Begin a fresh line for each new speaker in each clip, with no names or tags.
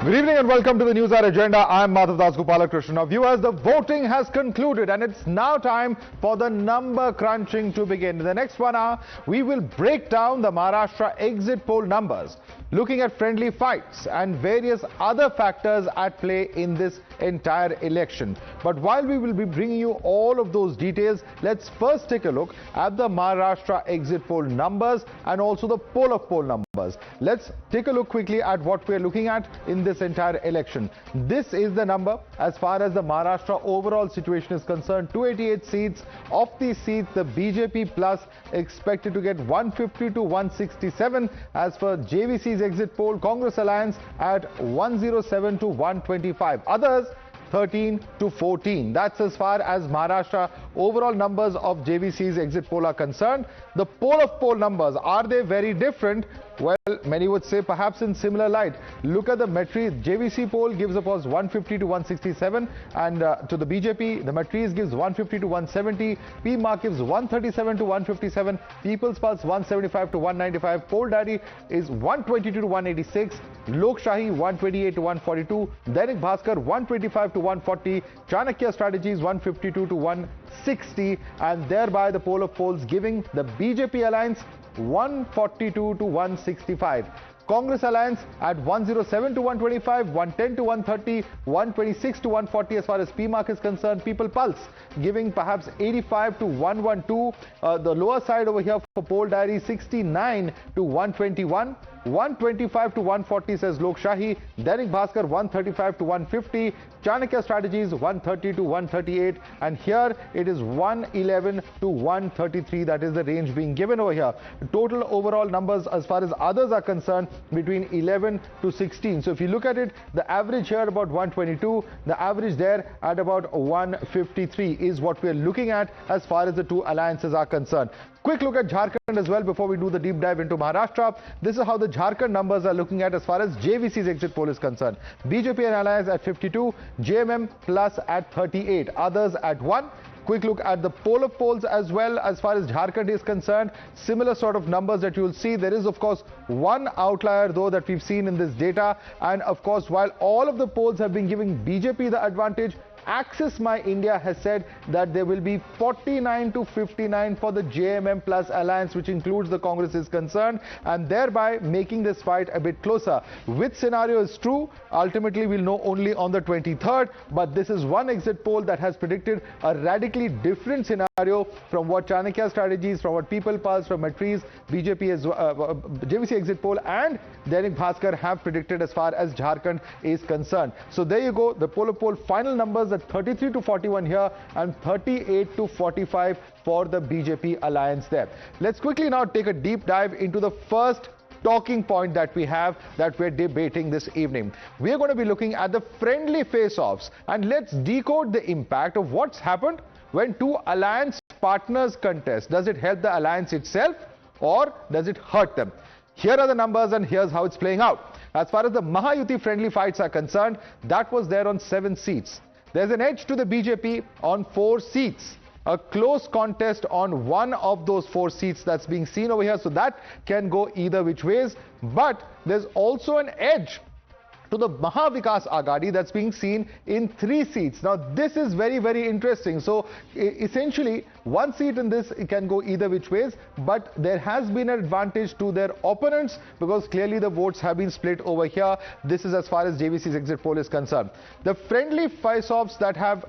Good evening and welcome to the Newshour Agenda. I'm Madhavdas G. Now, viewers, the voting has concluded and it's now time for the number crunching to begin. In the next 1 hour, we will break down the Maharashtra exit poll numbers, looking at friendly fights and various other factors at play in this entire election. But while we will be bringing you all of those details, let's first take a look at the Maharashtra exit poll numbers and also the poll of poll numbers. Let's take a look quickly at what we're looking at in this entire election. This is the number as far as the Maharashtra overall situation is concerned. 288 seats. Of these seats, the BJP plus expected to get 150 to 167. As for JVC's exit poll, Congress Alliance at 107 to 125. Others 13 to 14. That's as far as Maharashtra overall numbers of JVC's exit poll are concerned. The poll of poll numbers, are they very different? Well, many would say perhaps in similar light. Look at the Metri. JVC poll gives a pulse 150 to 167, and to the BJP, the Metris gives 150 to 170. P-Mark gives 137 to 157. People's Pulse 175 to 195. Poll Diary is 122 to 186. Lok Shahi 128 to 142. Dainik Bhaskar 125 to 140. Chanakya Strategies 152 to 160, and thereby the poll of polls giving the BJP alliance 142 to 165. Congress Alliance at 107 to 125, 110 to 130, 126 to 140 as far as P-Mark is concerned. People Pulse giving perhaps 85 to 112. The lower side over here for Poll Diary 69 to 121. 125 to 140 says Lok Shahi. Dainik Bhaskar 135 to 150. Chanakya Strategies 130 to 138. And here it is 111 to 133. That is the range being given over here. Total overall numbers as far as others are concerned between 11 to 16. So if you look at it, the average here about 122. The average there at about 153 is what we are looking at as far as the two alliances are concerned. Quick look at Jharkhand as well before we do the deep dive into Maharashtra. This is how the Jharkhand numbers are looking at as far as JVC's exit poll is concerned. BJP and alliance at 52, JMM plus at 38, others at 1. Quick look at the poll of polls as well as far as Jharkhand is concerned. Similar sort of numbers that you'll see. There is of course one outlier though that we've seen in this data, and of course while all of the polls have been giving BJP the advantage, Axis My India has said that there will be 49 to 59 for the JMM plus alliance, which includes the Congress is concerned, and thereby making this fight a bit closer. Which scenario is true? Ultimately, we'll know only on the 23rd, but this is one exit poll that has predicted a radically different scenario from what Chanakya Strategies, from what People Pulse, from Metris, JVC exit poll and Dainik Bhaskar have predicted as far as Jharkhand is concerned. So there you go, the poll of poll final numbers at 33 to 41 here and 38 to 45 for the BJP alliance there. Let's quickly now take a deep dive into the first talking point that we have that we're debating this evening. We are going to be looking at the friendly face-offs, and let's decode the impact of what's happened when two alliance partners contest. Does it help the alliance itself or does it hurt them? Here are the numbers and here's how it's playing out. As far as the Mahayuti friendly fights are concerned, that was there on 7 seats. There's an edge to the BJP on 4 seats. A close contest on one of those 4 seats that's being seen over here. So that can go either which ways. But there's also an edge to the Maha Vikas Agadi that's being seen in 3 seats. Now this is very, very interesting. So essentially one seat in this, it can go either which ways, but there has been an advantage to their opponents because clearly the votes have been split over here. This is as far as JVC's exit poll is concerned. The friendly face-offs that have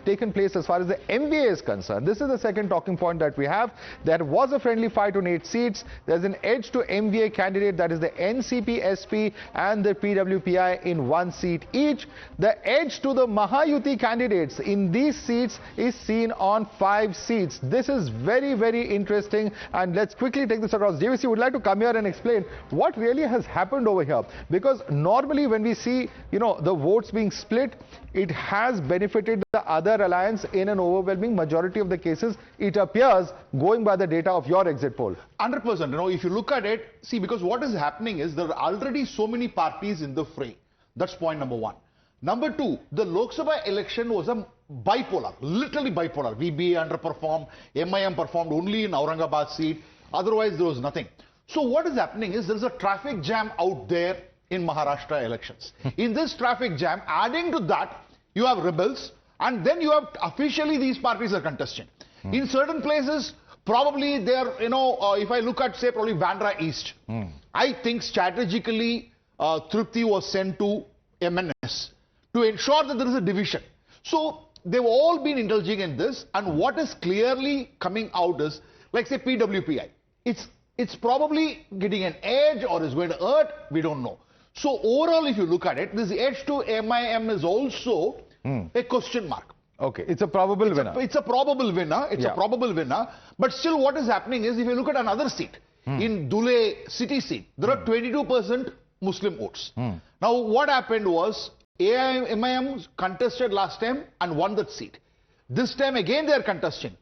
taken place as far as the MVA is concerned. This is the second talking point that we have. There was a friendly fight on 8 seats. There's an edge to MVA candidate, that is the NCP, SP and the PWPI in 1 seat each. The edge to the Mahayuti candidates in these seats is seen on 5 seats. This is very, very interesting, and let's quickly take this across. JVC would like to come here and explain what really has happened over here, because normally when we see the votes being split, it has benefited the other alliance in an overwhelming majority of the cases, it appears, going by the data of your exit poll.
100%. If you look at it, see, because what is happening is there are already so many parties in the fray. That's point number 1. Number 2, the Lok Sabha election was a bipolar, literally bipolar. VB underperformed, MIM performed only in Aurangabad seat. Otherwise, there was nothing. So what is happening is there's a traffic jam out there in Maharashtra elections. In this traffic jam, adding to that, you have rebels, and then you have officially these parties are contesting. In certain places, probably they're, if I look at, say, probably Bandra East, I think strategically Trupti was sent to MNS to ensure that there is a division. So they've all been indulging in this, and what is clearly coming out is, like say PWPI, it's probably getting an edge or is going to hurt, we don't know. So overall, if you look at it, this edge to MIM is also a question mark.
Okay, it's a probable winner.
It's a probable winner. It's a probable winner. But still, what is happening is, if you look at another seat, in Dhule city seat, there are 22% Muslim votes. Now, what happened was, MIM contested last time and won that seat. This time again they are contesting.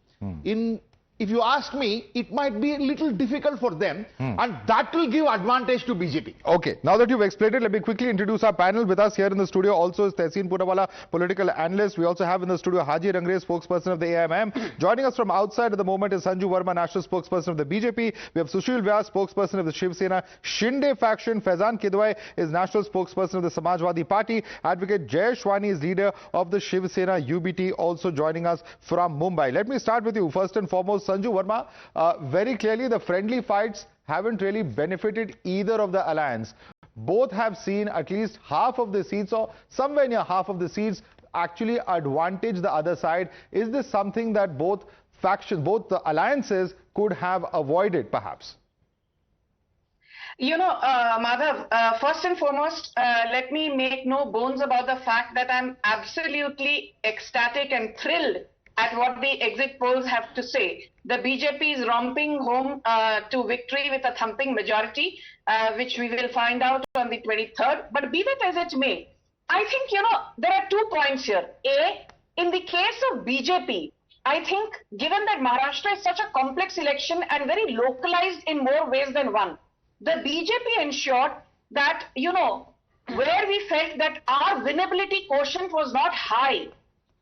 If you ask me, it might be a little difficult for them, and that will give advantage to BJP.
Okay, now that you've explained it, let me quickly introduce our panel. With us here in the studio also is Tehseen Punawala, political analyst. We also have in the studio Haji Rangre, spokesperson of the AIMIM. Joining us from outside at the moment is Sanju Verma, national spokesperson of the BJP. We have Sushil Vyas, spokesperson of the Shiv Sena Shinde faction. Faizan Kidwai is national spokesperson of the Samajwadi Party. Advocate Jayesh Wani is leader of the Shiv Sena UBT, also joining us from Mumbai. Let me start with you. First and foremost, Sanju Verma, very clearly the friendly fights haven't really benefited either of the alliance. Both have seen at least half of the seats, or somewhere near half of the seats, actually advantage the other side. Is this something that both factions, both the alliances could have avoided perhaps?
Madhav, first and foremost, let me make no bones about the fact that I'm absolutely ecstatic and thrilled at what the exit polls have to say. The BJP is romping home to victory with a thumping majority, which we will find out on the 23rd. But be that as it may, I think, there are 2 points here. A, in the case of BJP, I think given that Maharashtra is such a complex election and very localized in more ways than one, the BJP ensured that, where we felt that our winnability quotient was not high,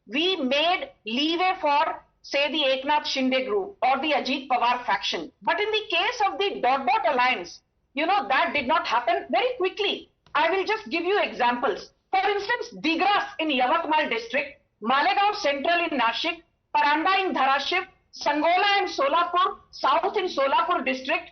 we made leeway for, say, the Eknath Shinde group or the Ajit Pawar faction. But in the case of the dot-dot alliance, that did not happen very quickly. I will just give you examples. For instance, Digras in Yavatmal district, Malegaon Central in Nashik, Paranda in Dharashiv, Sangola in Solapur, South in Solapur district.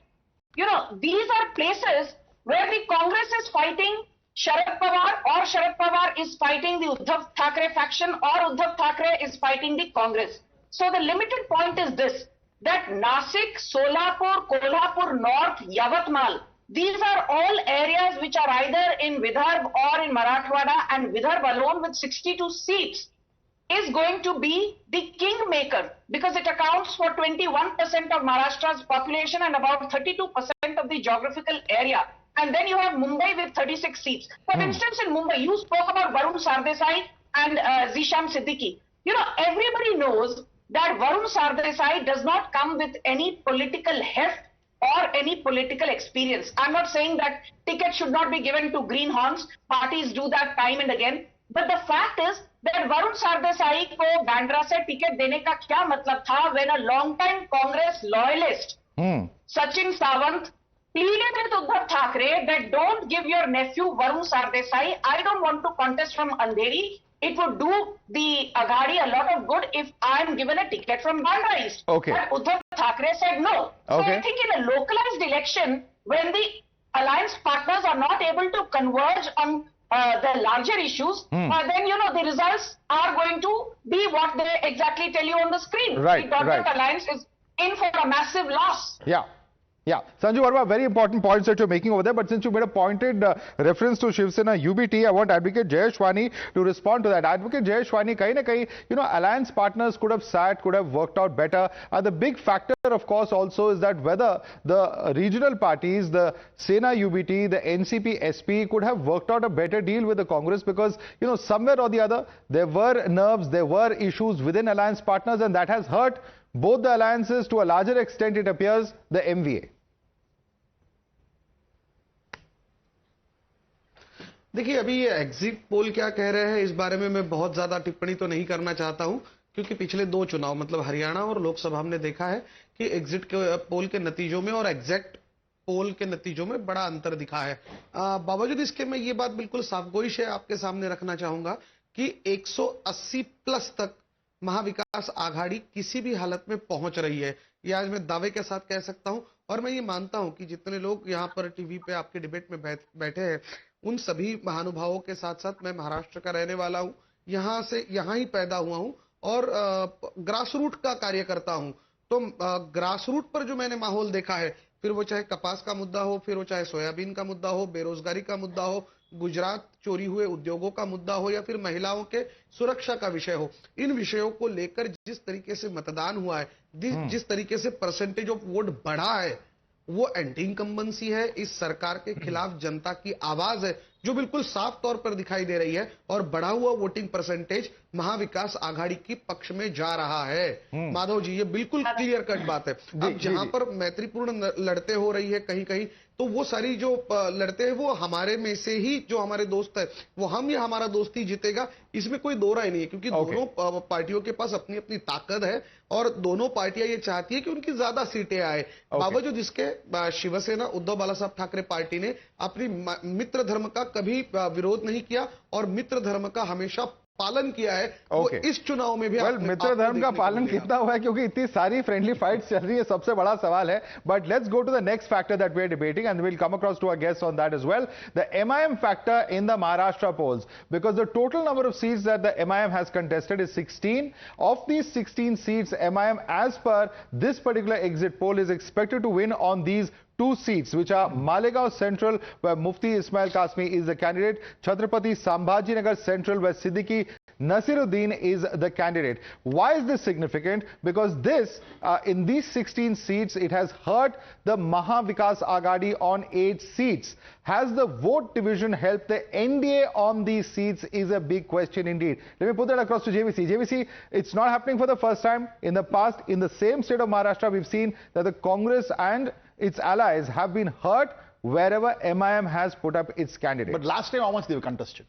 These are places where the Congress is fighting Sharad Pawar, or Sharad Pawar is fighting the Uddhav Thackeray faction, or Uddhav Thackeray is fighting the Congress. So the limited point is this, that Nasik, Solapur, Kolhapur North, Yavatmal, these are all areas which are either in Vidarbha or in Marathwada, and Vidarbha alone with 62 seats is going to be the kingmaker, because it accounts for 21% of Maharashtra's population and about 32% of the geographical area. And then you have Mumbai with 36 seats. For instance, in Mumbai, you spoke about Varun Sardesai and Zisham Siddiqui. Everybody knows that Varun Sardesai does not come with any political heft or any political experience. I'm not saying that tickets should not be given to greenhorns. Parties do that time and again. But the fact is that Varun Sardesai ko Bandra se ticket dene ka kya matlab tha, when a long-time Congress loyalist, Sachin Sawant, pleaded with Uddhav Thackeray that don't give your nephew Varun Sardesai. I don't want to contest from Andheri. It would do the Aghadi a lot of good if I am given a ticket from Bandra East.
Okay.
But Uddhav Thackeray said no. So I think in a localized election, when the alliance partners are not able to converge on the larger issues, then the results are going to be what they exactly tell you on the screen.
Right,
the alliance is in for a massive loss.
Yeah, Sanju Verma, very important points that you're making over there. But since you made a pointed reference to Shiv Sena UBT, I want Advocate Jayesh Wani to respond to that. Advocate Jayesh Wani, kahin na kahin, alliance partners could have worked out better. The big factor, of course, also is that whether the regional parties, the Sena UBT, the NCP SP could have worked out a better deal with the Congress, because, somewhere or the other, there were nerves, there were issues within alliance partners, and that has hurt both the alliances. To a larger extent, it appears, the MVA.
देखिए, अभी ये exit poll क्या कह रहे हैं, इस बारे में मैं बहुत ज्यादा टिप्पणी तो नहीं करना चाहता हूं, क्योंकि पिछले 2 चुनाव मतलब हरियाणा और लोकसभा हमने देखा है कि एग्जिट पोल के नतीजों में और एग्जैक्ट पोल के नतीजों में बड़ा अंतर दिखा है। बावजूद इसके मैं ये बात बिल्कुल साफगोई से आपके सामने रखना चाहूंगा कि 180 प्लस तक महाविकास आघाड़ी किसी भी हालत में पहुंच रही है। ये आज मैं दावे के साथ कह सकता हूं और मैं ये मानता हूं कि जितने लोग यहाँ पर टीवी पे आपके डिबेट में बैठे हैं, उन सभी महानुभावों के साथ साथ मैं महाराष्ट्र का रहने वाला हूं, यहाँ ही पैदा हुआ हूं और ग्रास रूट का कार्य करता हूं। तो ग्रास रूट पर जो मैंने माहौल देखा है, फिर वो चाहे कपास का मुद्दा हो, फिर वो चाहे सोयाबीन का मुद्दा हो, बेरोजगारी का मुद्दा हो, गुजरात चोरी हुए उद्योगों का मुद्दा हो या फिर महिलाओं के सुरक्षा का विषय हो, इन विषयों को लेकर जिस तरीके से मतदान हुआ है, जिस तरीके से परसेंटेज ऑफ वोट बढ़ा है, वो एंटी इनकम्बेंसी है। इस सरकार के खिलाफ जनता की आवाज है जो बिल्कुल साफ तौर पर दिखाई दे रही है और बढ़ा हुआ वोटिंग परसेंटेज महाविकास आघाड़ी की पक्ष में जा रहा है। माधव जी, ये बिल्कुल क्लियर कट बात है। अब जहां पर मैत्रीपूर्ण लड़ते हो रही है कहीं कहीं, तो वो सारी जो लड़ते हैं वो हमारे में से ही जो हमारे दोस्त है, वो हम या हमारा दोस्त ही जीतेगा, इसमें कोई दो राय नहीं है, क्योंकि दोनों पार्टियों के पास अपनी अपनी ताकत है और दोनों पार्टियां ये चाहती है कि उनकी ज्यादा सीटें आए। बावजूद इसके शिवसेना उद्धव बाला साहब ठाकरे पार्टी ने अपनी मित्र धर्म का कभी विरोध नहीं किया और मित्र धर्म का हमेशा पालन किया है। वो इस चुनाव में भी
मित्र धर्म का पालन कितना हुआ है, क्योंकि इतनी सारी फ्रेंडली फाइट्स चल रही है, सबसे बड़ा सवाल है। But let's go to the next factor that we are debating and we'll come across to our guests on that as well, the MIM factor in the Maharashtra polls, because the total number of seats that the MIM has contested is 16. Of these 16 seats, MIM as per this particular exit poll is expected to win on these two seats, which are Malegaon Central, where Mufti Ismail Kasmi is the candidate, Chhatrapati Sambhajinagar Central, where Siddiqui Nasiruddin is the candidate. Why is this significant? Because this, in these 16 seats, it has hurt the Maha Vikas Aghadi on 8 seats. Has the vote division helped the NDA on these seats is a big question indeed. Let me put that across to JVC. JVC, it's not happening for the first time. In the past, in the same state of Maharashtra, we've seen that the Congress and its allies have been hurt wherever MIM has put up its candidate.
But last time, how much they were contested?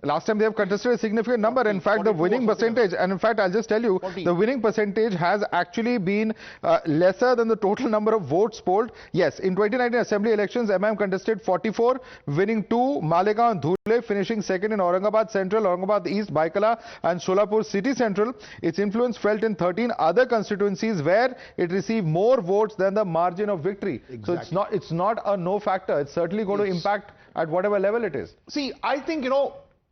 Last time they have contested a significant number. In fact, the winning percentage, and in fact, I'll just tell you,
40.
the winning percentage has actually been lesser than the total number of votes polled. Yes, in 2019 assembly elections, MIM contested 44, winning 2, Malegaon and Dhule, finishing second in Aurangabad Central, Aurangabad East, Baikala and Solapur City Central. Its influence felt in 13 other constituencies where it received more votes than the margin of victory. Exactly. So it's not a no factor. It's certainly going to impact at whatever level it is.
See, I think,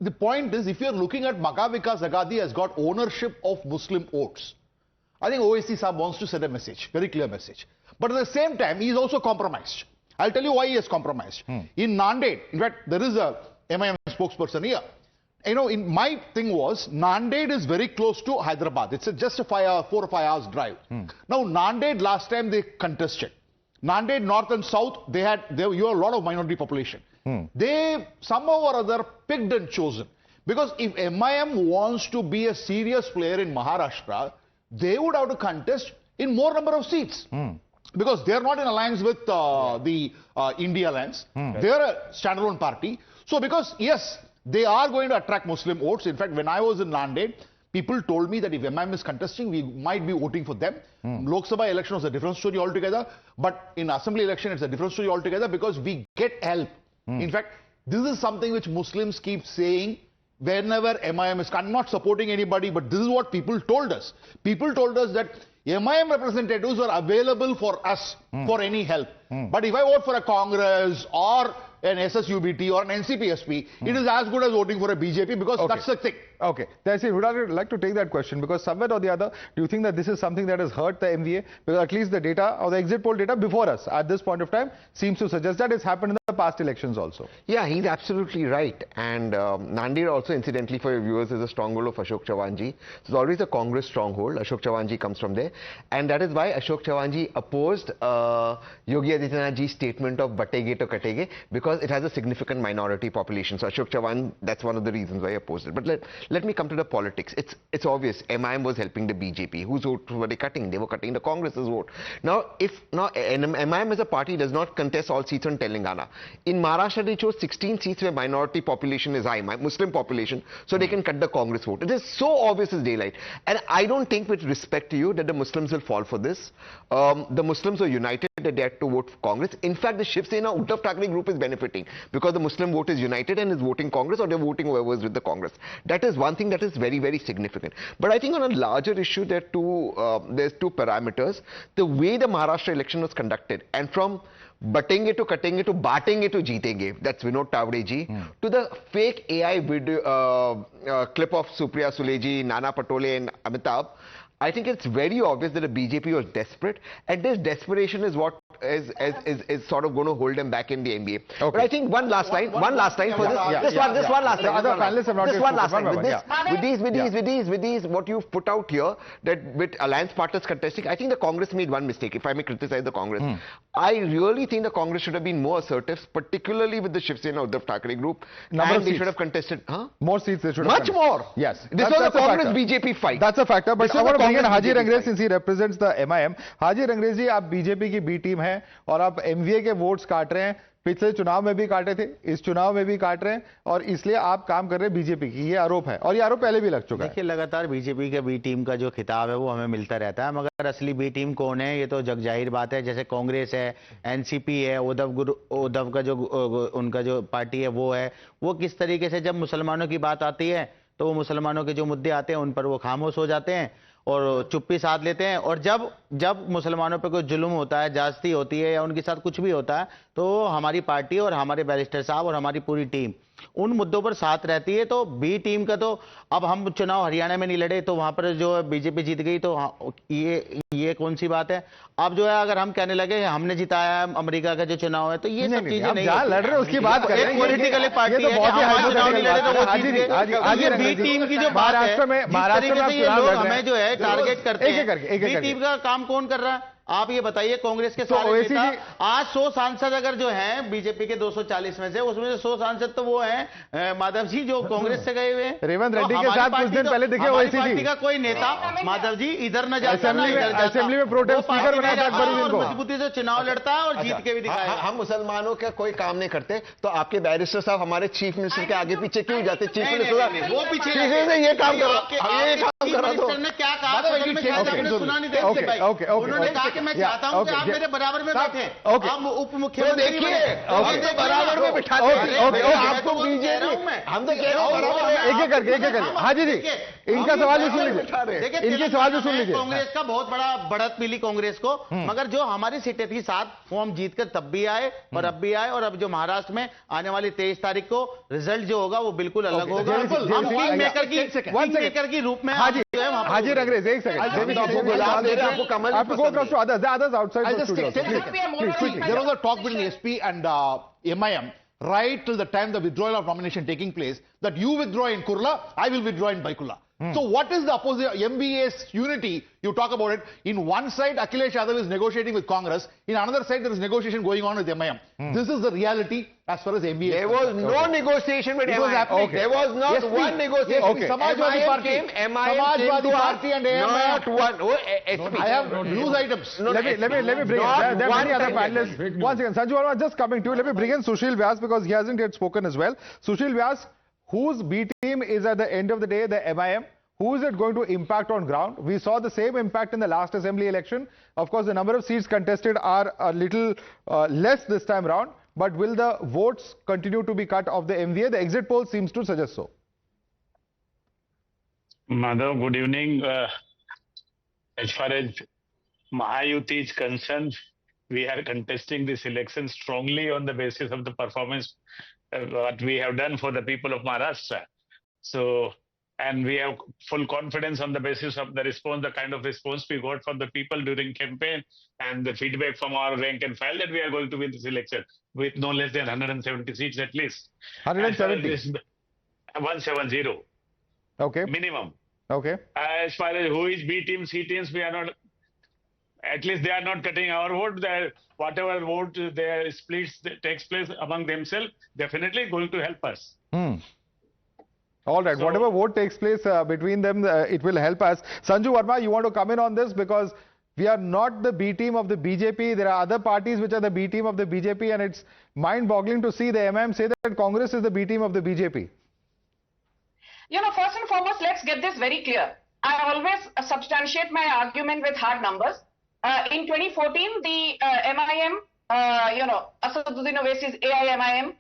the point is, if you're looking at Maha Vikas Aghadi has got ownership of Muslim votes, I think OSC Saab wants to send a message, very clear message. But at the same time, he is also compromised. I'll tell you why he is compromised. In Nanded, in fact, there is a MIM spokesperson here. In my thing was, Nanded is very close to Hyderabad. It's just a 4 or 5 hours drive. Now, Nanded last time they contested. Nanded, north and south, you have a lot of minority population. They somehow or other picked and chosen. Because if MIM wants to be a serious player in Maharashtra, they would have to contest in more number of seats. Because they are not in alliance with the India Alliance. They are a standalone party. So because, yes, they are going to attract Muslim votes. In fact, when I was in Nanded, people told me that if MIM is contesting, we might be voting for them. Lok Sabha election was a different story altogether. But in Assembly election, it's a different story altogether because we get help. In fact, this is something which Muslims keep saying whenever MIM is not supporting anybody, but this is what people told us. People told us that MIM representatives are available for us for any help. But if I vote for a Congress or an SSUBT or an NCPSP, it is as good as voting for a BJP because that's the thing.
Okay. Thaisir, would I like to take that question? Because somewhere or the other, do you think that this is something that has hurt the MVA? Because at least the data or the exit poll data before us at this point of time seems to suggest that it's happened in the past elections also.
Yeah, he's absolutely right. And Nanded also, incidentally, for your viewers, is a stronghold of Ashok Chavanji. So it's always a Congress stronghold. Ashok Chavanji comes from there. And that is why Ashok Chavanji opposed Yogi Adityanath Ji's statement of Batege to Katege, because it has a significant minority population. So Ashok Chavan, that's one of the reasons why I opposed it. But let me come to the politics. It's obvious. MIM was helping the BJP. Whose vote were they cutting? They were cutting the Congress's vote. Now, MIM as a party does not contest all seats on Telangana. In Maharashtra, they chose 16 seats where minority population is high, Muslim population, so they can cut the Congress vote. It is so obvious as daylight. And I don't think, with respect to you, that the Muslims will fall for this. The Muslims are united a dare to vote for Congress. In fact, the Shiv Sena Uddhav Thackeray group is benefiting because the Muslim vote is united and is voting Congress, or they're voting whoever is with the Congress. That is one thing that is very, very significant. But I think on a larger issue, there's two parameters. The way the Maharashtra election was conducted, and from batenge to cutenge to baatenge to jeetenge, that's Vinod Tavade ji, to the fake AI video clip of Supriya Sule ji, Nana Patole and Amitabh, I think it's very obvious that the BJP was desperate, and this desperation is what is sort of going to hold them back in the NBA. Okay. But I think one last line for this. This one last line. With these, what you've put out here, that with alliance partners contesting, I think the Congress made one mistake, if I may criticize the Congress. I really think the Congress should have been more assertive, particularly with the Shiv Sena Uddhav Thackeray group. And they should have contested.
More seats they should have
contested. Much more.
Yes.
This was a Congress-BJP fight.
That's a factor. But I want to bring in Haji Rangrej since he represents the MIM. Haji Rangrej ji, आप BJP की B team हैं और आप MVA के votes काट रहे हैं. पिछले चुनाव में भी काटे थे, इस चुनाव में भी काट रहे हैं, और इसलिए आप काम कर रहे हैं बीजेपी की. ये आरोप है और ये आरोप पहले भी लग चुका है.
देखिए, लगातार बीजेपी के बी टीम का जो खिताब है वो हमें मिलता रहता है, मगर असली बी टीम कौन है ये तो जग जाहिर बात है. जैसे कांग्रेस है, एनसीपी है, उद्धव का जो उनका जो पार्टी है वो किस तरीके से जब मुसलमानों की बात आती है तो वो मुसलमानों के जो मुद्दे आते हैं उन पर वो खामोश हो जाते हैं और चुप्पी साध लेते हैं. और जब मुसलमानों पे कोई जुल्म होता है, ज्यादती होती है या उनके साथ कुछ भी होता है तो हमारी पार्टी और हमारे बैरिस्टर साहब और हमारी पूरी टीम उन मुद्दों पर साथ रहती है. तो बी टीम का तो अब हम चुनाव हरियाणा में नहीं लड़े तो वहां पर जो बीजेपी जीत गई, तो ये कौन सी बात है. अब जो है अगर हम कहने लगे हमने जिताया है अमेरिका का जो चुनाव है, तो ये सब चीजें नहीं
लड़ रहे उसकी बात कर रहे हैं.
पॉलिटिकल पार्टी है, चुनाव नहीं लड़े तो वो जीत गए. बी टीम की जो बात है, महाराष्ट्र में ये लोग हमें जो है टारगेट करते हैं, बी टीम का काम कौन कर रहा है आप ये बताइए. कांग्रेस के सारे नेता आज 100 सांसद अगर जो हैं बीजेपी के 240 में से, उसमें से 100 सांसद तो वो हैं माधव जी जो कांग्रेस से गए हुए हैं.
रेवंत रेड्डी के साथ कुछ दिन पहले देखे
हमारी पार्टी का कोई नेता माधव जी इधर न जाता,
असेंबली में प्रोटेस्ट स्पीकर बनाया था
और मजबूती से चुनाव लड़ता है और जीत के भी दिखाया.
हम मुसलमानों का कोई काम नहीं करते तो आपके बैरिस्टर साहब हमारे चीफ मिनिस्टर के आगे पीछे क्यों जाते? चीफ मिनिस्टर
वो पीछे
ये काम करो
ने क्या कहा सुना नहीं दे. उन्होंने कहा कि मैं चाहता हूं आप मेरे बराबर में बैठे. आप उप मुख्यमंत्री देखिए
बराबर में बिठाते हैं आपको बीजेपी. हम तो कह रहे हैं
एक करके. हाजी जी, इनका सवाल भी सुन लीजिए. इनके सवाल भी सुन लीजिए.
कांग्रेस का बहुत बड़ा बढ़त मिली कांग्रेस को, मगर जो हमारी सीटें थी 7 वो हम जीतकर तब भी आए और अब भी आए. और अब जो महाराष्ट्र में आने वाली 23 तारीख को रिजल्ट जो होगा वो बिल्कुल अलग होगा. हम किंग मेकर की रूप में
हाजी रंगरेज एक सेकंड.
आपको कमल
others outside the studio.
There was a talk between SP and MIM right till the time the withdrawal of nomination taking place, that you withdraw in Kurla, I will withdraw in Baikula. So what is the opposite MBA's unity? You talk about it. In one side, Akhilesh Yadav is negotiating with Congress. In another side, there is negotiation going on with MIM. This is the reality as far as MBA.
There was no negotiation with MIM. There was not one negotiation.
Samajwadi Party and AMIM.
Not one.
I have news items.
Let me bring in. There are many other panelists. One second. Sanju Verma, just coming to you. Let me bring in Sushil Vyas because he hasn't yet spoken as well. Sushil Vyas, whose B team is at the end of the day the MIM? Who is it going to impact on ground? We saw the same impact in the last assembly election. Of course, the number of seats contested are a little less this time round. But will the votes continue to be cut off the MVA? The exit poll seems to suggest so.
Madhav, good evening. As far as Mahayuti is concerned, we are contesting this election strongly on the basis of the performance what we have done for the people of Maharashtra. So, and we have full confidence on the basis of the response, the kind of response we got from the people during campaign and the feedback from our rank and file, that we are going to win this election with no less than 170 seats at least.
170?
170.
Okay.
Minimum.
Okay.
As far as who is B team, C teams, we are not, at least they are not cutting our vote. Whatever vote their splits takes place among themselves, definitely going to help us.
All right. So, whatever vote takes place between them, it will help us. Sanju Verma, you want to come in on this because we are not the B team of the BJP. There are other parties which are the B team of the BJP, and it's mind-boggling to see the MIM say that Congress is the B team of the BJP.
You know, first and foremost, let's get this very clear. I always substantiate my argument with hard numbers. In 2014, the MIM, Asaduddin Owaisi's AIMIM,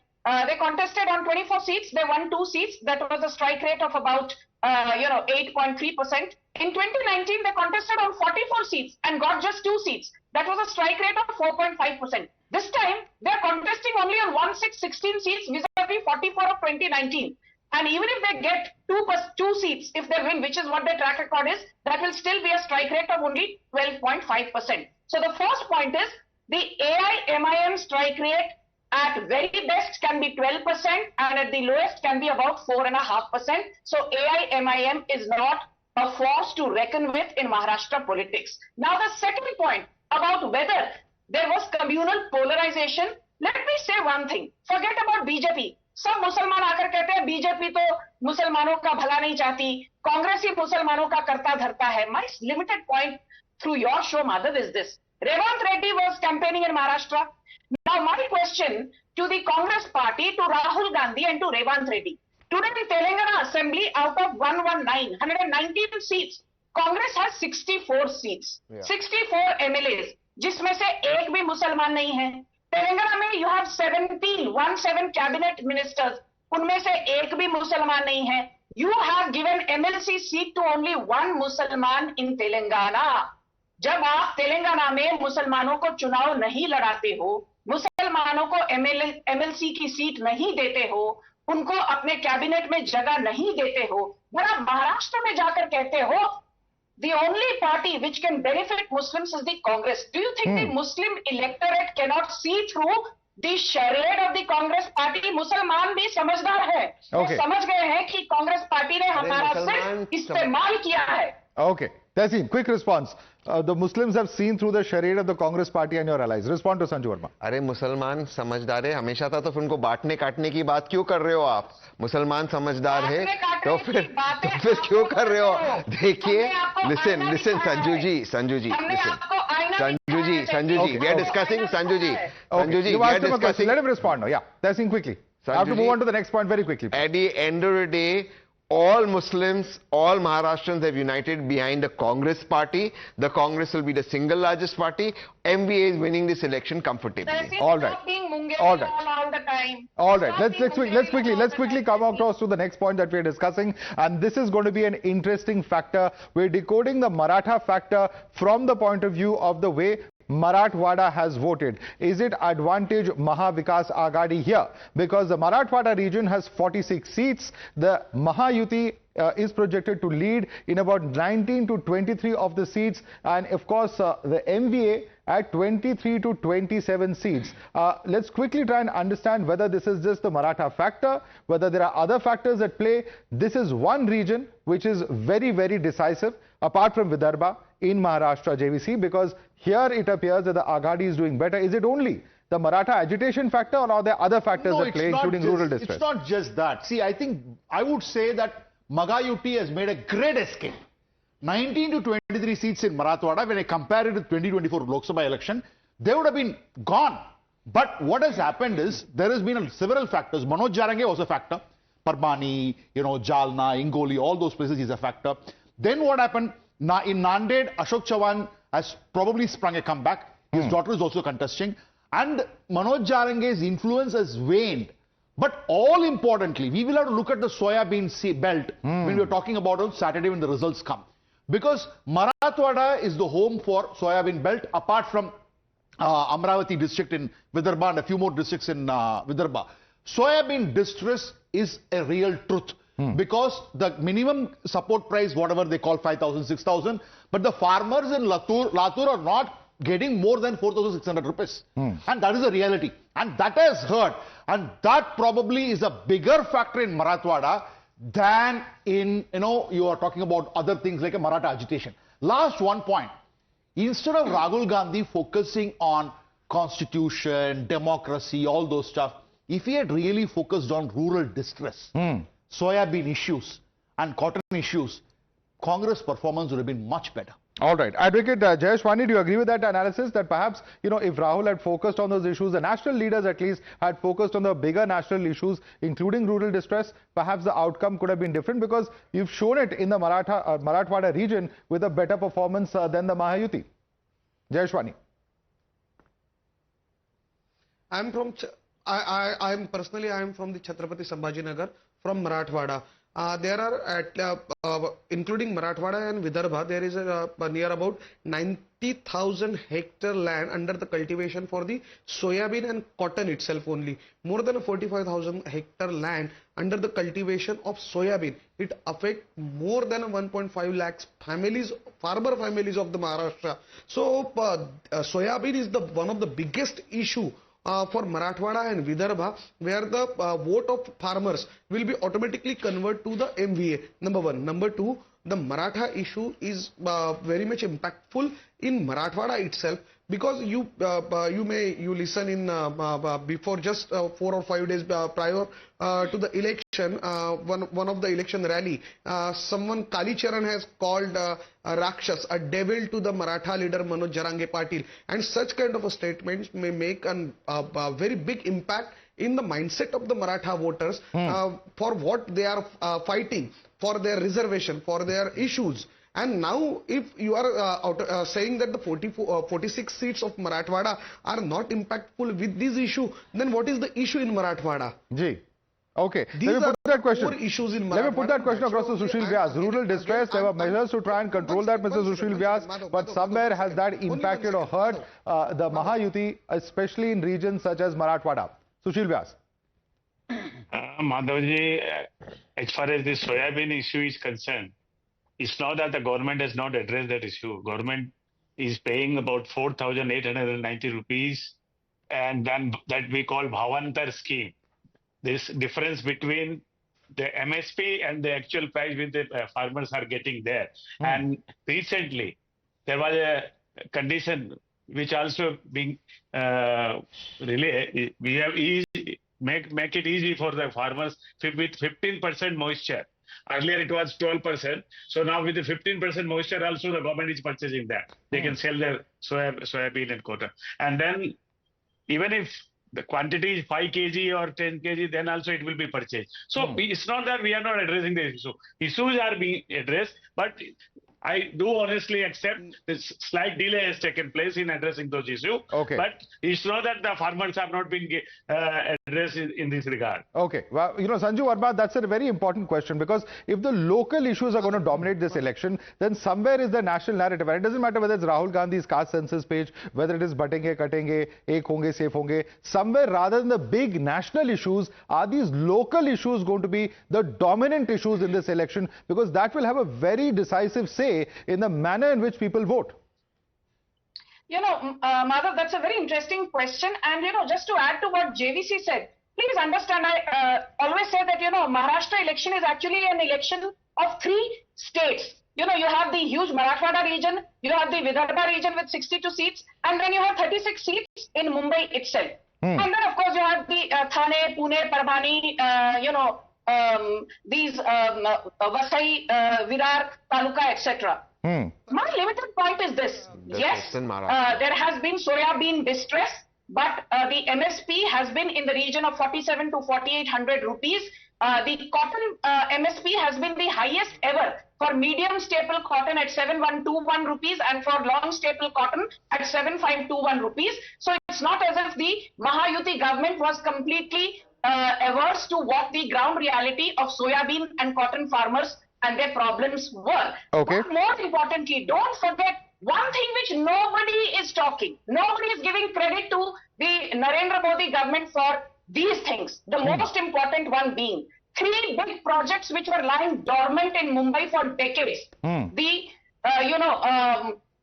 they contested on 24 seats. They won 2 seats. That was a strike rate of about 8.3%. In 2019, they contested on 44 seats and got just 2 seats. That was a strike rate of 4.5%. This time, they are contesting only on 16 seats vis-a-vis 44 of 2019. And even if they get 2 seats, if they win, which is what their track record is, that will still be a strike rate of only 12.5%. So the first point is the AIMIM strike rate at very best can be 12% and at the lowest can be about 4.5%. So AIMIM is not a force to reckon with in Maharashtra politics. Now the second point about whether there was communal polarization, let me say one thing. Forget about BJP. सब मुसलमान आकर कहते हैं BJP तो मुसलमानों का भला नहीं चाहती, कांग्रेस ही मुसलमानों का करता धरता है. My limited point through your show, Madhav, is this. Revant Reddy was campaigning in Maharashtra. Now my question to the Congress party, to Rahul Gandhi and to Revant Reddy. Today in Telangana Assembly, out of 119 seats, Congress has 64 seats, 64 MLAs, जिसमें से एक भी मुसलमान नहीं है. तेलंगाना में you have 17 cabinet ministers, उनमें से एक भी मुसलमान नहीं है. You have given MLC seat to only one मुसलमान in तेलंगाना. जब आप तेलंगाना में मुसलमानों को चुनाव नहीं लड़ाते हो, मुसलमानों को MLC की सीट नहीं देते हो, उनको अपने कैबिनेट में जगह नहीं देते हो, और आप महाराष्ट्र में जाकर कहते हो the only party which can benefit Muslims is the Congress. Do you think the Muslim electorate cannot see through the charade of the Congress party? मुसलमान भी समझदार है.
Okay.
समझ गए हैं कि कांग्रेस पार्टी ने हमारा सिर्फ इस्तेमाल किया है.
Okay. Tehseen, quick response. The Muslims have seen through the charade of the Congress party and your allies. Respond to Sanju Verma.
अरे मुसलमान समझदार है हमेशा था, तो फिर उनको बांटने काटने की बात क्यों कर रहे हो आप? मुसलमान समझदार है तो फिर क्यों कर रहे हो? देखिए, listen Sanju ji, we are discussing, Sanju ji, we are discussing.
Let him respond now. Yeah, Tehseen, quickly. I have to move on to the next point very quickly.
At the end of the day, all Muslims, all Maharashtrians have united behind the Congress party. The Congress will be the single largest party. MVA is winning this election comfortably.
All right. All right. All right. Let's quickly come across to the next point that we're discussing. And this is going to be an interesting factor. We're decoding the Maratha factor from the point of view of the way Marathwada has voted. Is it advantage Maha Vikas Aghadi here? Because the Marathwada region has 46 seats. The Mahayuti is projected to lead in about 19 to 23 of the seats. And of course, the MVA at 23 to 27 seats. Let's quickly try and understand whether this is just the Maratha factor, whether there are other factors at play. This is one region which is very, very decisive, apart from Vidarbha in Maharashtra JVC, because here it appears that the Aghadi is doing better. Is it only the Maratha agitation factor, or are there other factors at play, including rural distress?
It's not just that. See, I would say that Mahayuti has made a great escape. 19 to 23 seats in Marathwada, when I compare it with 2024 Lok Sabha election, they would have been gone. But what has happened is, there has been several factors. Manoj Jarange was a factor. Parmani, Jalna, Ingoli, all those places is a factor. Then what happened? In Nanded, Ashok Chavan has probably sprung a comeback. His daughter is also contesting. And Manoj Jarange's influence has waned. But all importantly, we will have to look at the soybean belt when we are talking about on Saturday when the results come. Because Marathwada is the home for soybean belt, apart from Amravati district in Vidarbha and a few more districts in Vidarbha. Soybean distress is a real truth. Because the minimum support price, whatever they call 5,000, 6,000, but the farmers in Latur are not getting more than 4,600 rupees. And that is the reality. And that has hurt. And that probably is a bigger factor in Marathwada than in, you are talking about other things like a Maratha agitation. Last one point. Instead of Rahul Gandhi focusing on constitution, democracy, all those stuff, if he had really focused on rural distress, soybean issues and cotton issues, Congress performance would have been much better.
All right. Advocate Jayeshwani, do you agree with that analysis that perhaps, if Rahul had focused on those issues, the national leaders at least had focused on the bigger national issues, including rural distress, perhaps the outcome could have been different, because you've shown it in the Marathwada region with a better performance than the Mahayuti? Jayashwani.
I'm from, I am personally, I am from the Chhatrapati Sambhajinagar, from Marathwada. There are, including Marathwada and Vidarbha, there is near about 90,000 hectare land under the cultivation for the soybean and cotton itself only. More than 45,000 hectare land under the cultivation of soybean. It affects more than 1.5 lakhs families, farmer families of the Maharashtra. So, soybean is one of the biggest issue for Marathwada and Vidarbha, where the vote of farmers will be automatically converted to the MVA. Number one. Number two, the Maratha issue is very much impactful in Marathwada itself, because you listen in before just 4 or 5 days prior to the election, one of the election rally, someone Kali Charan has called Rakshas, a devil, to the Maratha leader Manoj Jarange Patil, and such kind of a statement may make a very big impact in the mindset of the Maratha voters for what they are fighting, for their reservation, for their issues. And now, if you are saying that the 46 seats of Marathwada are not impactful with this issue, then what is the issue in Marathwada?
Ji. Okay.
These
Let me put that question.
More issues in Marathwada.
Let me put that question across to Sushil Vyas. Rural distress, there were measures to try and control that, Mr. Sushil Vyas, but somewhere has that impacted or hurt the Mahayuti, especially in regions such as Marathwada? Sushil Vyas.
Madhavji, as far as the soybean issue is concerned, it's not that the government has not addressed that issue. Government is paying about 4,890 rupees, and then that we call Bhavantar scheme. This difference between the MSP and the actual price which the farmers are getting there. And recently, there was a condition which also being really, we have make it easy for the farmers with 15% moisture. Earlier it was 12%. So now with the 15% moisture also the government is purchasing that. They can sell their soybean and cotton. And then even if the quantity is 5 kg or 10 kg, then also it will be purchased. So it's not that we are not addressing the issue. Issues are being addressed, but I do honestly accept this slight delay has taken place in addressing those issues.
Okay.
But it's not that the farmers have not been addressed in this regard.
Okay. Well, you know, Sanju Verma, that's a very important question, because if the local issues are going to dominate this election, then somewhere is the national narrative. And it doesn't matter whether it's Rahul Gandhi's caste census page, whether it is batenge, katenge, ek honge, safe honge. Somewhere rather than the big national issues, are these local issues going to be the dominant issues in this election? Because that will have a very decisive say in the manner in which people vote.
You know, Madhav, that's a very interesting question. And, you know, just to add to what JVC said, please understand, I always say that, you know, Maharashtra election is actually an election of 3 states. You know, you have the huge Marathwada region, you have the Vidarbha region with 62 seats, and then you have 36 seats in Mumbai itself. And then, of course, you have the Thane, Pune, Parbhani, you know, these Vasai, Virar, Taluka, etc. My limited point is this. Yes, there has been soybean distress, but the MSP has been in the region of 47 to 4,800 rupees. The cotton MSP has been the highest ever for medium staple cotton at 7,121 rupees and for long staple cotton at 7,521 rupees. So it's not as if the Mahayuti government was completely averse to what the ground reality of soybean and cotton farmers and their problems were.
Okay.
But more importantly, don't forget one thing which nobody is talking. Nobody is giving credit to the Narendra Modi government for these things. The most important one being 3 big projects which were lying dormant in Mumbai for decades. The,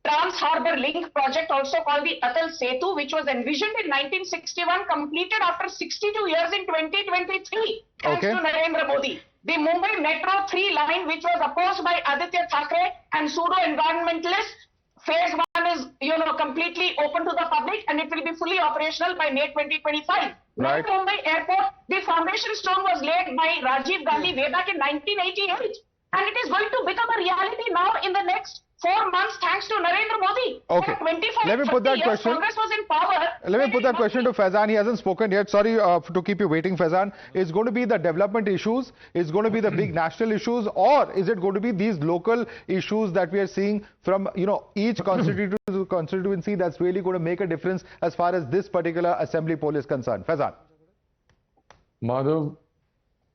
Trans-Harbour Link project, also called the Atal Setu, which was envisioned in 1961, completed after 62 years in 2023, thanks to Narendra Modi. The Mumbai Metro 3 line, which was opposed by Aditya Thackeray and pseudo-environmentalists, phase 1 is, you know, completely open to the public and it will be fully operational by May 2025.
Right.
Mumbai Airport, the foundation stone was laid by Rajiv Gandhi way back in 1988. And it is going to become a reality now in the next 4 months thanks to Narendra Modi.
Okay.
For 25,
Let me put
30
that
years,
question.
Congress was in power.
Let me put that question to Faizan. He hasn't spoken yet. Sorry to keep you waiting, Faizan. Is going to be the development issues? Is going to be the big national issues? Or is it going to be these local issues that we are seeing from, each constituency that's really going to make a difference as far as this particular assembly poll is concerned? Faizan.
Madhav,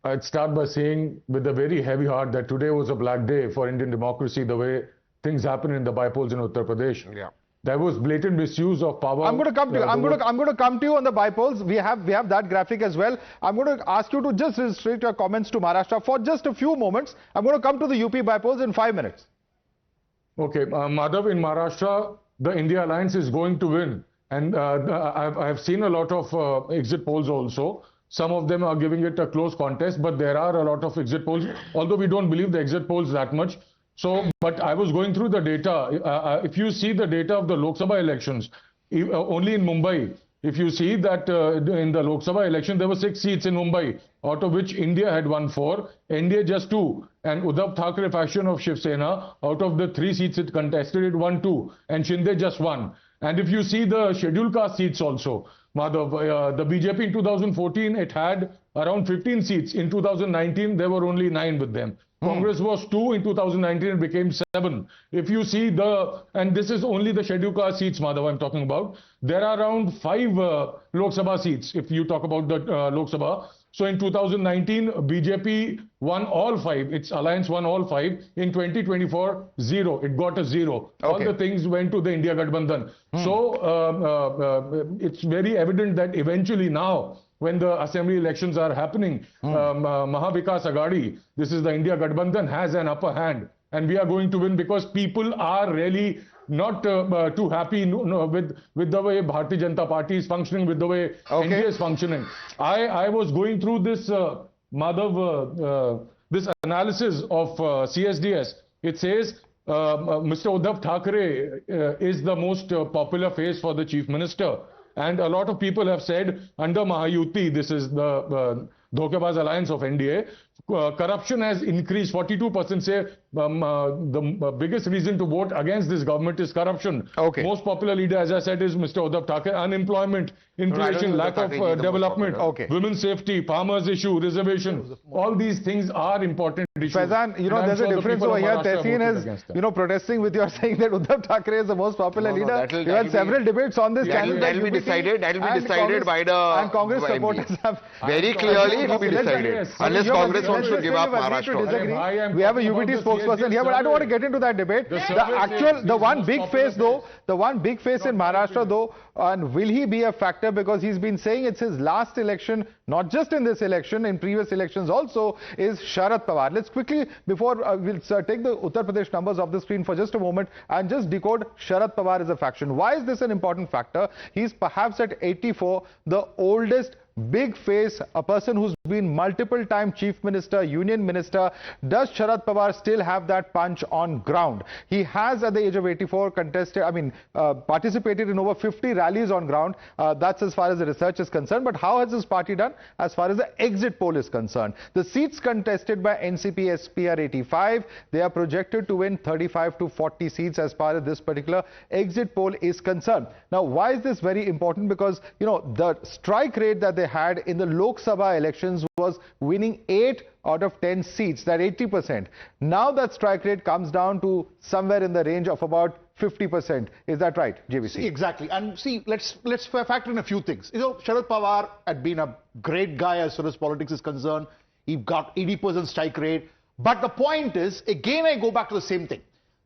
I'd start by saying with a very heavy heart that today was a black day for Indian democracy, the way things happen in the bypolls in Uttar Pradesh.
Yeah.
There was blatant misuse of power.
I'm going to come to you. I'm going to come to you on the bypolls. We have that graphic as well. I'm going to ask you to just restrict your comments to Maharashtra for just a few moments. I'm going to come to the UP bypolls in 5 minutes.
Okay, Madhav, in Maharashtra, the India Alliance is going to win. And I've seen a lot of exit polls also. Some of them are giving it a close contest, but there are a lot of exit polls, although we don't believe the exit polls that much. So, but I was going through the data. If you see the data of the Lok Sabha elections, only in Mumbai, if you see that in the Lok Sabha election, there were 6 seats in Mumbai, out of which India had won 4, NDA just 2, and Uddhav Thackeray faction of Shiv Sena, out of the 3 seats it contested, it won 2, and Shinde just 1. And if you see the scheduled caste seats also, Madhav, the BJP in 2014, it had around 15 seats. In 2019, there were only 9 with them. Congress was 2 in 2019, it became 7. If you see and this is only the scheduled caste seats, Madhav, I'm talking about. There are around 5 Lok Sabha seats, if you talk about the Lok Sabha. So in 2019, BJP won all 5. Its alliance won all 5. In 2024, 0. It got a 0. Okay. All the things went to the India Gadbandhan. So it's very evident that eventually now, when the assembly elections are happening, Maha Agadi, this is the India Gadbandhan, has an upper hand. And we are going to win because people are really not too happy with the way Bharatiya Janata Party is functioning, with the way India is functioning. I was going through this, Madhav, this analysis of CSDS. It says Mr. Uddhav Thackeray is the most popular face for the Chief Minister. And a lot of people have said under Mahayuti, this is the Dhokebaz alliance of NDA, corruption has increased. 42% say the biggest reason to vote against this government is corruption. Most popular leader, as I said, is Mr. Uddhav Thackeray. Unemployment, inflation, lack of development, women's safety, farmers' issue, reservation. All these things are important issues.
Faizan, there's a difference over here. Tehseen is, protesting with you, saying that Uddhav Thackeray is the most popular leader. We had several debates on this.
That will be decided by the...
And Congress supporters have...
Very clearly it will be decided. Unless Congress wants to give up Maharashtra.
We have a UBT spokesperson here, but I don't want to get into that debate. The one big face in Maharashtra though, and will he be a factor, because he's been saying it's his last election, not just in this election, in previous elections also, is Sharad Pawar. Let's quickly, before we'll take the Uttar Pradesh numbers off the screen for just a moment and just decode Sharad Pawar as a faction. Why is this an important factor? He's perhaps at 84, the oldest big face, a person who's been multiple time chief minister, union minister. Does Sharad Pawar still have that punch on ground? He has, at the age of 84, participated in over 50 rallies on ground. That's as far as the research is concerned. But how has his party done as far as the exit poll is concerned? The seats contested by NCP SP are 85. They are projected to win 35 to 40 seats as far as this particular exit poll is concerned. Now, why is this very important? Because, the strike rate that they had in the Lok Sabha elections was winning 8 out of 10 seats, that 80%. Now that strike rate comes down to somewhere in the range of about 50%. Is that right, JVC?
Exactly. And see, let's factor in a few things. Sharad Pawar had been a great guy as far as politics is concerned. He got 80% strike rate. But the point is, again, I go back to the same thing.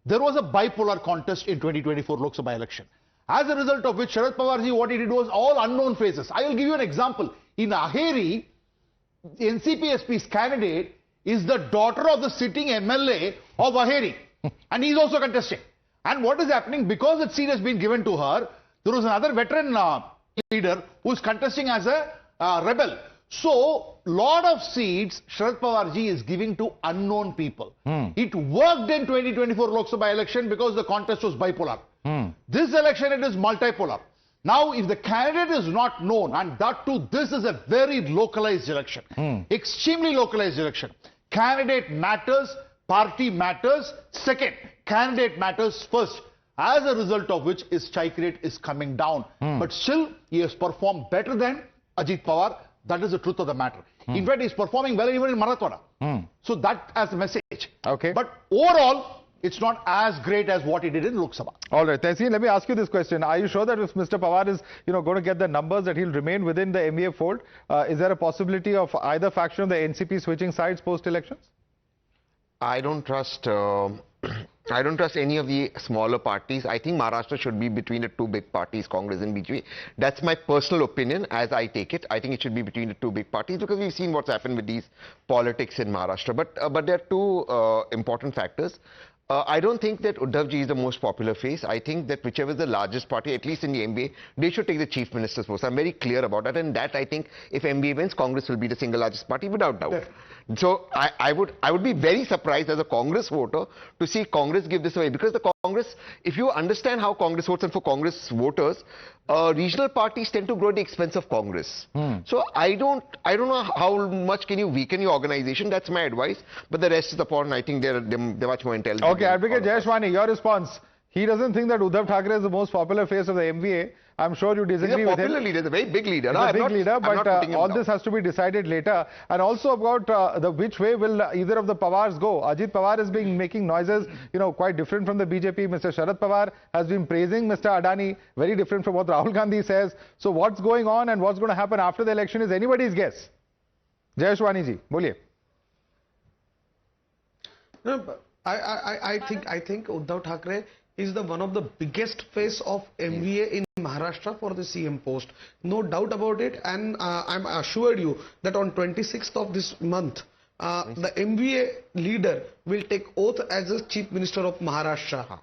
There was a bipolar contest in 2024 Lok Sabha election. As a result of which, Sharad Pawar ji, what he did was all unknown faces. I will give you an example. In Aheri, NCP SP's candidate is the daughter of the sitting MLA of Aheri. And he's also contesting. And what is happening? Because that seat has been given to her, there was another veteran leader who's contesting as a rebel. So, lot of seats Sharad Pawar ji is giving to unknown people. It worked in 2024 Lok Sabha election because the contest was bipolar. This election, it is multipolar. Now, if the candidate is not known, and that too, this is a very localized election, extremely localized election. Candidate matters, party matters. Second, candidate matters first, as a result of which his strike rate is coming down. But still, he has performed better than Ajit Pawar. That is the truth of the matter. In fact, he's performing well even in Maratha. So that as a message.
Okay.
But overall, it's not as great as what he did in Lok Sabha.
All right, Tehseen, let me ask you this question. Are you sure that if Mr. Pawar is, going to get the numbers, that he'll remain within the MVA fold? Is there a possibility of either faction of the NCP switching sides post-elections?
I don't trust any of the smaller parties. I think Maharashtra should be between the two big parties, Congress and BJP. That's my personal opinion as I take it. I think it should be between the two big parties because we've seen what's happened with these politics in Maharashtra. But there are two important factors. I don't think that Uddhav Ji is the most popular face. I think that whichever is the largest party, at least in the MBA, they should take the chief minister's post. I'm very clear about that. And that, I think, if MBA wins, Congress will be the single largest party without doubt. So I would be very surprised as a Congress voter to see Congress give this away, because the Congress, if you understand how Congress votes, and for Congress voters, regional parties tend to grow at the expense of Congress. So I don't know how much can you weaken your organization. That's my advice. But the rest is upon, I think they're much more intelligent.
Okay, Advocate Jayashwani, your response. He doesn't think that Uddhav Thackeray is the most popular face of the MVA. I'm sure you disagree with him.
He's a popular leader, he's a very big leader.
He's a big leader, but all this has to be decided later. And also about which way will either of the Pawars go. Ajit Pawar has been making noises, quite different from the BJP. Mr. Sharad Pawar has been praising Mr. Adani, very different from what Rahul Gandhi says. So what's going on and what's going to happen after the election is anybody's guess. Jayashwani ji, boliye.
No, I think Uddhav Thackeray is one of the biggest face of MVA in Maharashtra for the CM post. No doubt about it. And I'm assured you that on 26th of this month, the MVA leader will take oath as the Chief Minister of Maharashtra.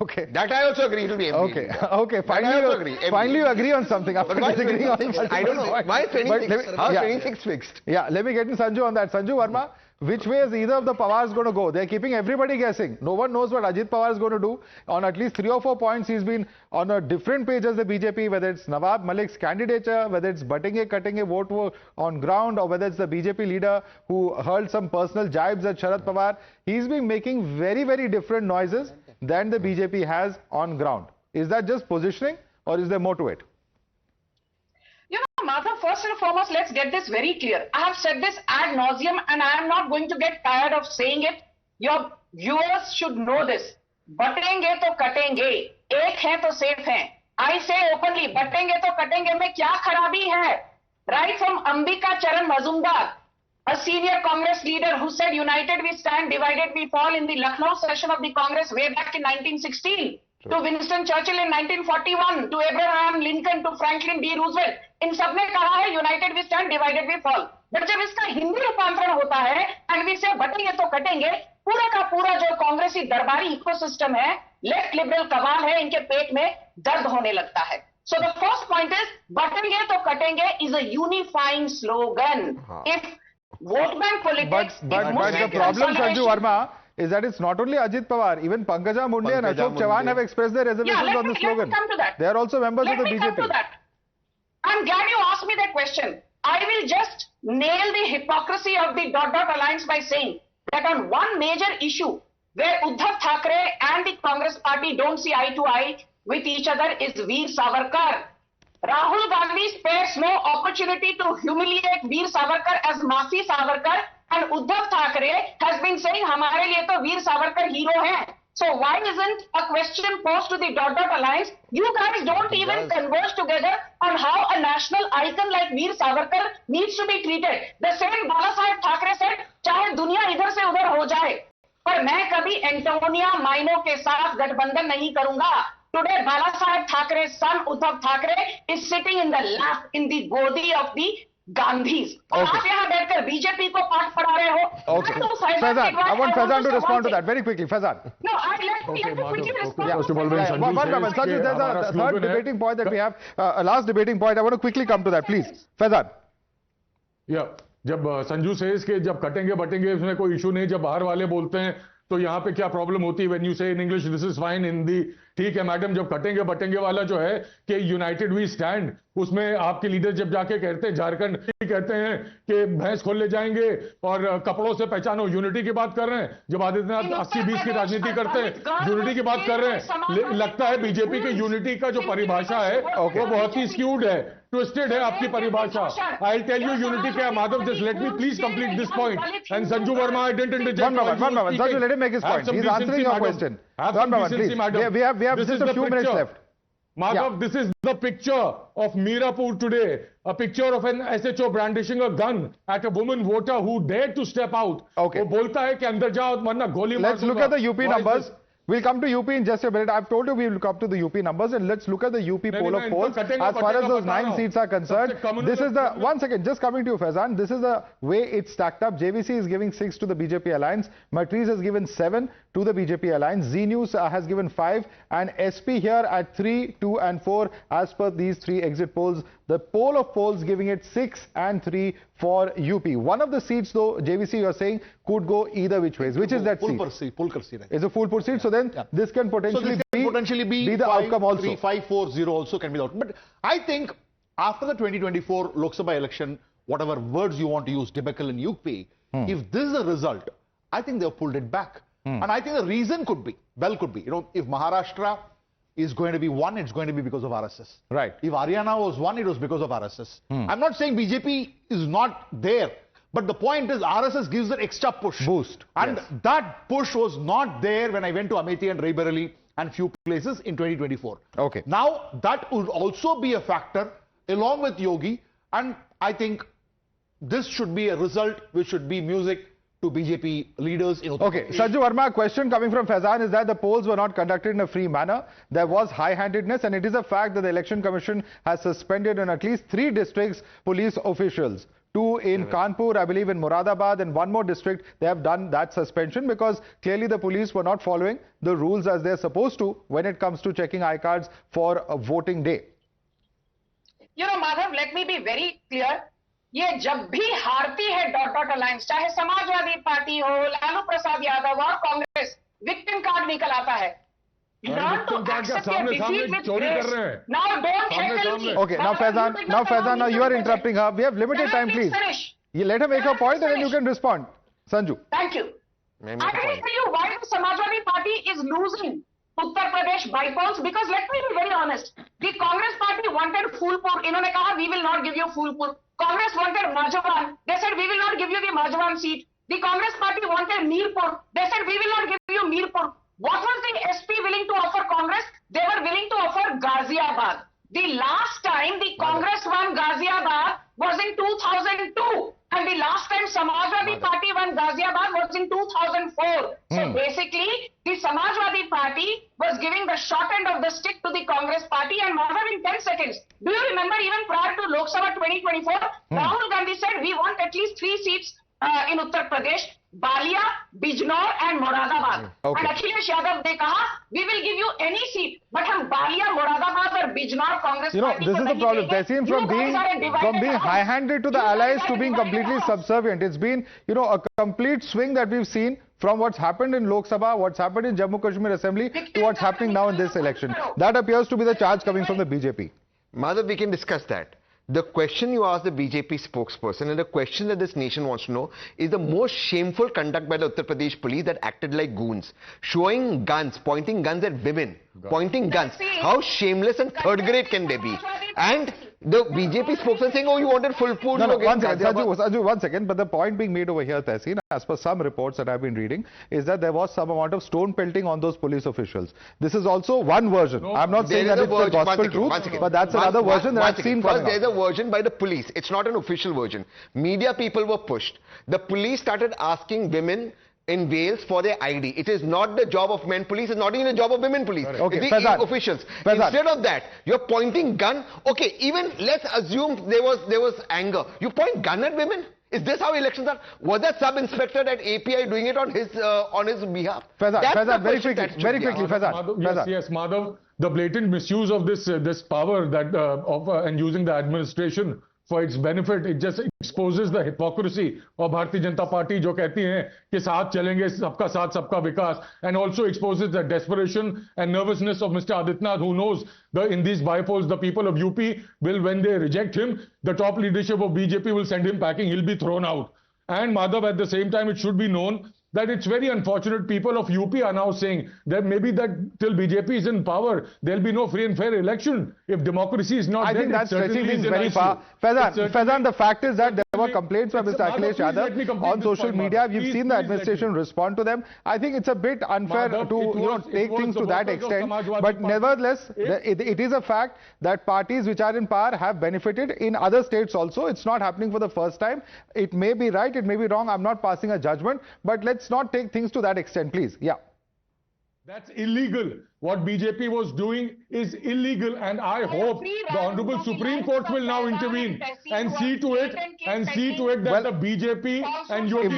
Okay.
That I also agree to be MVA.
Okay. Okay. Finally you agree on something. After disagreeing on
I don't know. Why is 26? How is 26 fixed?
Yeah, let me get in Sanju on that. Sanju Verma, which way is either of the Pawars going to go? They're keeping everybody guessing. No one knows what Ajit Pawar is going to do. On at least 3 or 4 points, he's been on a different page as the BJP, whether it's Nawab Malik's candidature, whether it's cutting a vote on ground, or whether it's the BJP leader who hurled some personal jibes at Sharad Pawar. He's been making very, very different noises than the BJP has on ground. Is that just positioning, or is there more to it?
Madhav, first and foremost, let's get this very clear. I have said this ad nauseum and I am not going to get tired of saying it. Your viewers should know this. बटेंगे तो कटेंगे, एक है तो safe हैं. I say openly, बटेंगे तो कटेंगे में क्या खराबी है? Right from Ambika Charan Mazumdar, a senior Congress leader who said united we stand, divided we fall in the Lucknow session of the Congress way back in 1916. To Winston Churchill in 1941, to Abraham Lincoln, to Franklin D. Roosevelt, इन सब ने कहा है united we stand divided we fall. But जब इसका हिंदी रूपांतरण होता है and we से बटेंगे तो कटेंगे, पूरा का पूरा जो कांग्रेसी दरबारी इकोसिस्टम है, लेफ्ट लिबरल कवाल है, इनके पेट में दर्द होने लगता है. So the first point is बटेंगे तो कटेंगे is a unifying slogan. If vote bank politics,
but the problem, Sanju Verma, is that it's not only Ajit Pawar, even Pankaja Munde and Ashok Chavan have expressed their reservations on the slogan. They are also members of the BJP.
I'm glad you asked me that question. I will just nail the hypocrisy of the alliance by saying that on one major issue where Uddhav Thackeray and the Congress party don't see eye to eye with each other is Veer Savarkar. Rahul Gandhi spares no opportunity to humiliate Veer Savarkar as Masi Savarkar, and Uddhav Thackeray has been saying हमारे लिए तो Veer Savarkar hero हैं. So why isn't a question posed to the alliance? You guys don't even converse together on how a national icon like Veer Savarkar needs to be treated. The same Bala Saheb Thackeray said, चाहे दुनिया इधर से उधर हो जाए, पर मैं कभी एंटोनिया माइनो के साथ गठबंधन नहीं करूंगा. Today, Bala Saheb Thackera's son Uddhav Thackeray is sitting in the lap, in the godi of the Gandhis. और आप यहाँ बैठकर बीजेपी को पाठ पढ़ा रहे हो.
Okay. Faizan, I want Faizan to respond to that very quickly. Faizan.
No, let me quickly respond.
First of all, when Sanju says
Sanju, there's a third debating point that we have, a last debating point. I want to quickly come to that, please. Faizan.
Yeah, जब Sanju says के जब कटेंगे बटेंगे उसमें कोई issue नहीं, जब बाहर वाले बोलते हैं तो यहाँ पे क्या प्रॉब्लम होती है? When you say in English this is fine, in the ठीक है मैडम, जब कटेंगे बटेंगे वाला जो है कि यूनाइटेड वी स्टैंड, उसमें आपके लीडर जब जाके कहते हैं झारखंड कहते हैं कि भैंस खोल ले जाएंगे और कपड़ों से पहचानो, यूनिटी की बात कर रहे हैं। जब आदित्यनाथ 80-20 की राजनीति करते हैं, यूनिटी की बात कर रहे हैं। लगता है बीजेपी की यूनिटी का जो परिभाषा है वो बहुत ही स्क्यूड है, ट्विस्टेड है आपकी परिभाषा। आई टेल यू यूनिटी क्या, Madhav, just let me please complete this point. And Sanju Verma, I didn't interject.
One moment. Sanju, let him make his point. He's answering your question. One moment, please. We have just a few minutes left.
Madhav, this is the picture of Mirapur today. A picture of an SHO brandishing a gun at a woman voter who dared to step out.
Okay.
वो बोलता है कि अंदर जाओ वरना गोली मार दूंगा.
Let's look at the UP numbers. We'll come to UP in just a minute. I've told you we will come to the UP numbers, and let's look at the UP poll of polls. As far as those 9 seats are concerned, this is the, one second, just coming to you, Faizan, this is the way it's stacked up. JVC is giving 6 to the BJP alliance, Matriz has given 7 to the BJP alliance, Z News has given 5, and SP here at 3, 2 and 4 as per these 3 exit polls. The poll of polls giving it 6 and 3 for UP. One of the seats though, JVC, you're saying could go either which ways. Which is that seat?
Full seat.
It's a full seat. So then this can potentially be the outcome also.
3, 5, 4, 0 also can be the outcome. But I think after the 2024 Lok Sabha election, whatever words you want to use, debacle in UP, if this is the result, I think they've pulled it back. And I think the reason could be, if Maharashtra is going to be won, it's going to be because of RSS.
Right.
If Haryana was won, it was because of RSS. I'm not saying BJP is not there, but the point is RSS gives an extra push.
Boost.
And that push was not there when I went to Amethi and Raebareli and few places in 2024.
Okay.
Now, that would also be a factor along with Yogi, and I think this should be a result which should be music to BJP leaders in Uttar Pradesh.
Okay, Sanju Verma, a question coming from Faizan is that the polls were not conducted in a free manner. There was high-handedness, and it is a fact that the Election Commission has suspended in at least 3 districts police officials. 2 in Kanpur, I believe in Moradabad, and 1 more district, they have done that suspension because clearly the police were not following the rules as they're supposed to when it comes to checking iCards for a voting day.
You know, Madhav, let me be very clear. ये जब भी हारती है dot alliance, चाहे Samajwadi party हो, लालू प्रसाद यादव और Congress, victim card निकल आता है.
Okay, now Faizan, now you are interrupting her. We have limited time, please. You let her make her point and then you can respond. Sanju.
Thank you. I will tell you why the Samajwadi Party is losing Uttar Pradesh bypolls, because let me be very honest. The Congress Party wanted Phulpur. इन्होंने कहा we will not give you Phulpur. Congress wanted Majhavan. They said we will not give you the Majhavan seat. The Congress Party wanted Mirpur. They said we will not give you Mirpur. What was the SP willing to offer Congress? They were willing to offer Ghaziabad. The last time the Congress won Ghaziabad was in 2002. And the last time Samajwadi Party won Ghaziabad was in 2004. So basically, the Samajwadi Party was giving the short end of the stick to the Congress Party, and Madhav, in 10 seconds. Do you remember even prior to Lok Sabha 2024, Rahul Gandhi said we want at least 3 seats in Uttar Pradesh, Balia, Bijnor and Moradabad. And Akhilesh Yadav ne kaha, we will give you any seat, but hum Balia, Moradabad or Bijnor Congress Party.
This is the problem. Tehseen, from being high-handed to the allies to being completely subservient. It's been, a complete swing that we've seen from what's happened in Lok Sabha, what's happened in Jammu Kashmir Assembly to what's happening now in this election. That appears to be the charge coming from the BJP.
Madhav, we can discuss that. The question you asked the BJP spokesperson and the question that this nation wants to know is the most shameful conduct by the Uttar Pradesh police that acted like goons. Showing guns, pointing guns at women, pointing guns. How shameless and third grade can they be? And the BJP spokesman saying, oh, you wanted full food.
No, one second, Sanju, 1 second. But the point being made over here, Tehseen, as per some reports that I've been reading, is that there was some amount of stone pelting on those police officials. This is also one version. No, I'm not saying that it's the gospel truth, but that's another version that I've seen coming up.
There's a version by the police. It's not an official version. Media people were pushed. The police started asking women in Wales for their ID. It is not the job of men police. It's not even the job of women police.
Okay,
the officials. Instead of that, you're pointing gun. Okay, even let's assume there was anger. You point gun at women? Is this how elections are? Was that sub-inspector at API doing it on his behalf?
Faizan, very quickly, Faizan.
Yes, Madhav. The blatant misuse of this power that and using the administration for its benefit. It just exposes the hypocrisy of Bharatiya Janata Party, जो कहती हैं कि साथ चलेंगे, सबका साथ, सबका विकास, and also exposes the desperation and nervousness of Mr. Adityanath, who knows in these bypolls, the people of UP will, when they reject him, the top leadership of BJP will send him packing. He'll be thrown out. And Madhav, at the same time, it should be known that it's very unfortunate people of UP are now saying that maybe that till BJP is in power, there'll be no free and fair election. If democracy is not
I
there,
think that's stretching things very
issue.
far. Faizan, the fact is that there were complaints by Mr. Akhilesh Yadav on social media. We've seen the administration respond to them. I think it's a bit unfair to take things to that extent. But nevertheless, it is a fact that parties which are in power have benefited in other states also. It's not happening for the first time. It may be right, it may be wrong. I'm not passing a judgment. But let's not take things to that extent, please. Yeah.
That's illegal. What BJP was doing is illegal, and I hope the Honorable Supreme Court will now intervene and see to it that the BJP and UP...
If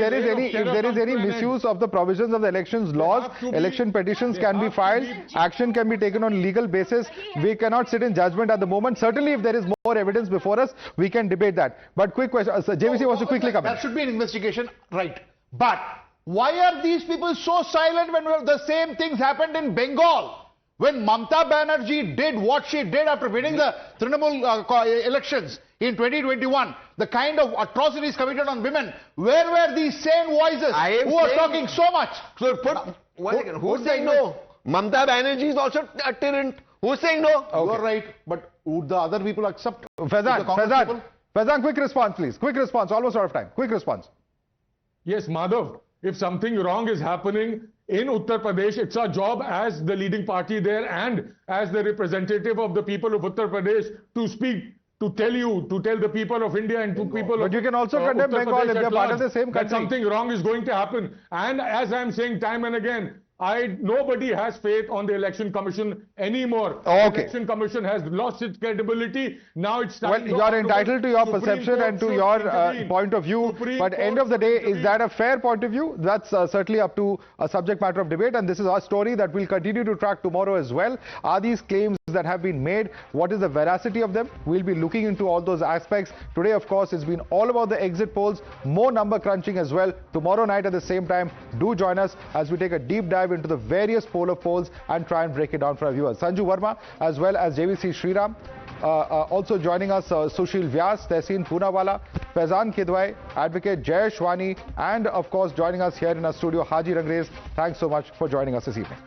there is any misuse of the provisions of the elections laws, election petitions can be filed, action can be taken on legal basis. We cannot sit in judgment at the moment. Certainly, if there is more evidence before us, we can debate that. But quick question, JVC wants to quickly comment.
That should be an investigation, right? But why are these people so silent when the same things happened in Bengal? When Mamata Banerjee did what she did after winning the Trinamool elections in 2021, the kind of atrocities committed on women, where were these sane voices who are talking so much?
So who's saying no? Mamata Banerjee is also a tyrant. Who's saying no?
Okay. You're right, but would the other people accept?
Faizan, quick response, please. Quick response, almost out of time. Quick response.
Yes, Madhav. If something wrong is happening in Uttar Pradesh, it's our job as the leading party there and as the representative of the people of Uttar Pradesh to speak, to tell the people of India and to people
But you can also condemn Bengal if they're part of the same country.
That something wrong is going to happen. And as I'm saying time and again, nobody has faith on the Election Commission anymore.
Okay.
The Election Commission has lost its credibility. Now it's time.
Well, you are entitled to your perception and to your point of view. But end of the day, is that a fair point of view? That's certainly up to a subject matter of debate. And this is our story that we'll continue to track tomorrow as well. Are these claims that have been made? What is the veracity of them? We'll be looking into all those aspects. Today, of course, it's been all about the exit polls, more number crunching as well. Tomorrow night at the same time, do join us as we take a deep dive into the various poll of polls and try and break it down for our viewers. Sanju Verma as well as JVC Sriram. Also joining us, Sushil Vyas, Tehseen Poonawala, Faizan Kidwai, Advocate Jay Shwani, and of course joining us here in our studio, Haji Rangrez. Thanks so much for joining us this evening.